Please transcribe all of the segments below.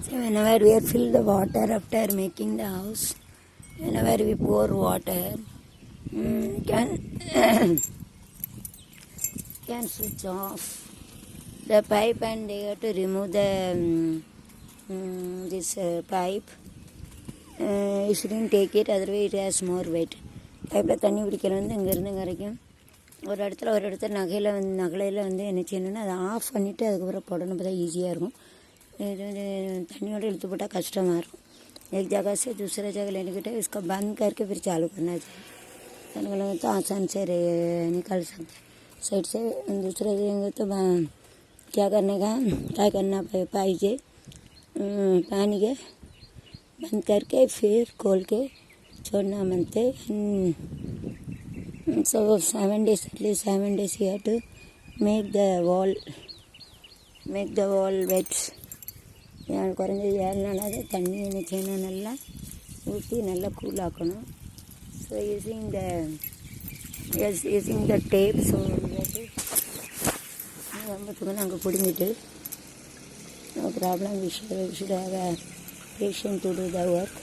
So whenever we fill the water after making the house, whenever we pour water, can can switch off the pipe and they have to remove the this pipe. You shouldn't take it, otherwise it has more weight. பைப்பில் தண்ணி பிடிக்கல இங்கேருந்து வரைக்கும் ஒரு இடத்துல நகையில் என்ன செய்யணும்னா அதை ஆஃப் பண்ணிவிட்டு அதுக்கப்புறம் போடணும். அப்போ தான் ஈஸியாக இருக்கும். இது तन्नियों इल्तू पटा कस्टमर मारो एक जगह से दूसरे जगह लेने के टाइम इसको बंद करके फिर चालू करना चाहिए, तो आसान से निकाल सकते साइड से। दूसरे जगह तो क्या करना पाइजे पानी के बंद करके फिर खोल के छोड़ना बनते। So 7 days, at least 7 days you have to make the wall wet. குறைஞ்சது 7 நாளாவது தண்ணி என்ன செய்யணும், நல்லா ஊற்றி நல்லா கூலாக்கணும். So using the tape. So ரொம்ப தூரம் அங்கே பிடிங்கிட்டு no problem. We should have a patience to do the work.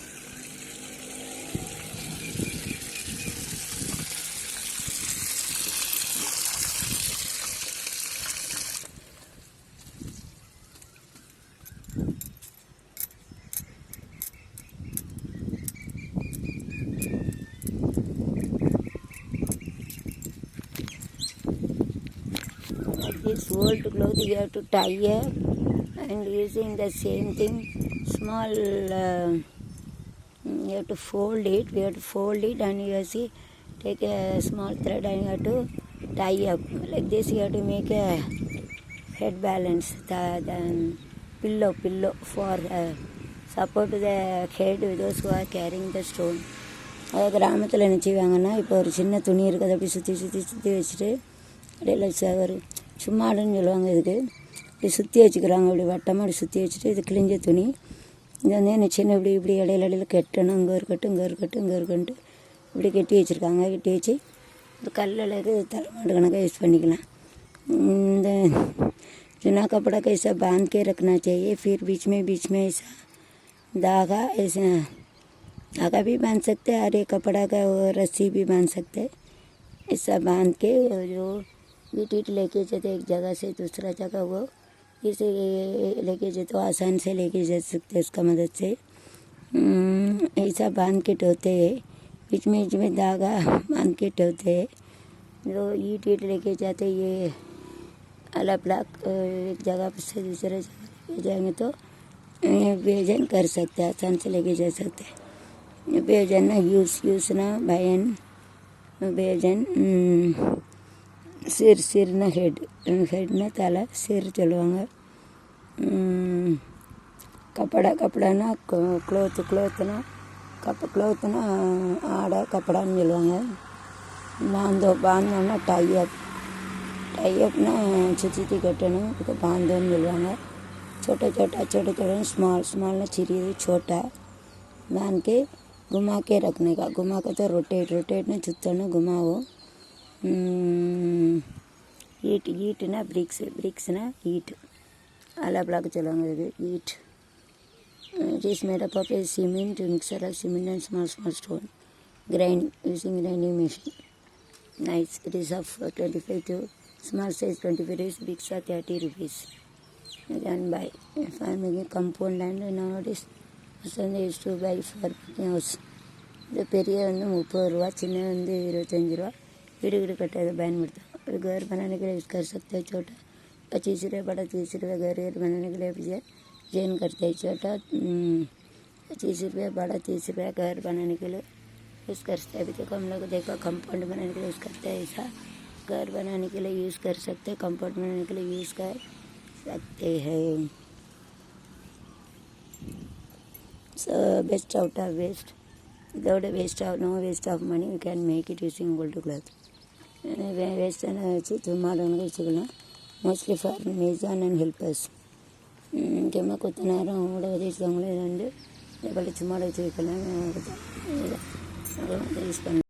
This old cloth you have to tie up and using the same thing small you have to fold it. We have to fold it and you have to take a small thread and you have to tie up like this. You have to make a head balance, the pillow for support to the head with those who are carrying the stone. கிராமத்தில் என்ன செய்வாங்கன்னா, இப்போ ஒரு சின்ன துணி இருக்குது, அதை அப்படி சுற்றி வச்சுட்டு இடையில ஒரு சும்மாடுன்னு சொல்லுவாங்க, இதுக்கு இப்படி சுற்றி வச்சுக்கிறாங்க. அப்படி வட்டமாக அப்படி சுற்றி வச்சுட்டு இது கிழிஞ்ச துணி இது என்ன சின்ன இப்படி இடையில கட்டணும். இங்கே ஒரு கட்டு இப்படி கட்டி வச்சுருக்காங்க. கட்டி வச்சு இந்த கல்லில் தலைமாடு கணக்காக யூஸ் பண்ணிக்கலாம். இந்த चुना कपड़ा कैसा बांध के रखना चाहिए. फिर बीच में ऐसा धागा भी बांध सकते हैं और ये कपड़ा का रस्सी भी बांध सकते हैं. ऐसा बांध के जो ईट लेके जाते एक जगह से दूसरा जगह, वो इसे लेके जाते तो आसान से लेके जा सकते उसका मदद से. ऐसा बांध के ढोते हैं. बीच में धागा बांध के ढोते हैं. जो ईट लेके जाते ये अलग एक जगह से दूसरे जगह लेके जाएंगे तो बेजन कर सकते हैं, आसान से लेके जा सकते हैं. बेजन ना यूस ना बयान बेजन सिर ना हेड ना तला सिर चलवांगा. कपड़ा ना क्लॉथ ना आड़ा कपड़ा चलवांगा. बांधो ना टाई अप ना सुची कटना तो बांधो चलवांगा. छोटा स्मॉल ना चिरी छोटा बांध के घुमा के रखने का. घुमा के तो रोटेट ना चुतना घुमाओ. ईट ना ब्रिक्स ना ईट अलग चलाएंगे. ईट it is made up of a cement mixture of cement and small stone grind using grinding machine. Nice. It is of 25 to small size 25 rupees, big size 30 rupees. You can buy. If I am making compound land nowadays, they used to buy for making house. The பெரிய 30 ரூபா, சின்ன 25 ரூபா. வீடு கட்டாத பயன்படுத்தும். और घर बनाने के लिए यूज़ कर सकते हैं. छोटा 25 रुपये, बड़ा 30 रुपये. घर बनाने के लिए भी जैन करते हैं. छोटा 25 रुपये, बड़ा 30 रुपये. घर बनाने के लिए यूज़ करते हैं. अभी तक हम लोग देखा कंपाउंड बनाने के लिए यूज़ करते हैं. ऐसा घर बनाने के लिए यूज़ कर सकते हैं. कंपाउंड बनाने के लिए यूज़ कर सकते हैं. So best out of waste. Without no waste of money, you can make it using old cloth. Waste வச்சு சும்மாடவங்க வச்சுக்கலாம். Mostly for Mason and helpers. முக்கியமாக கொத்த நேரம் அவங்களோட உதவிச்சவங்களே சும்மாட வச்சு வைக்கலாம். யூஸ் பண்ணலாம்.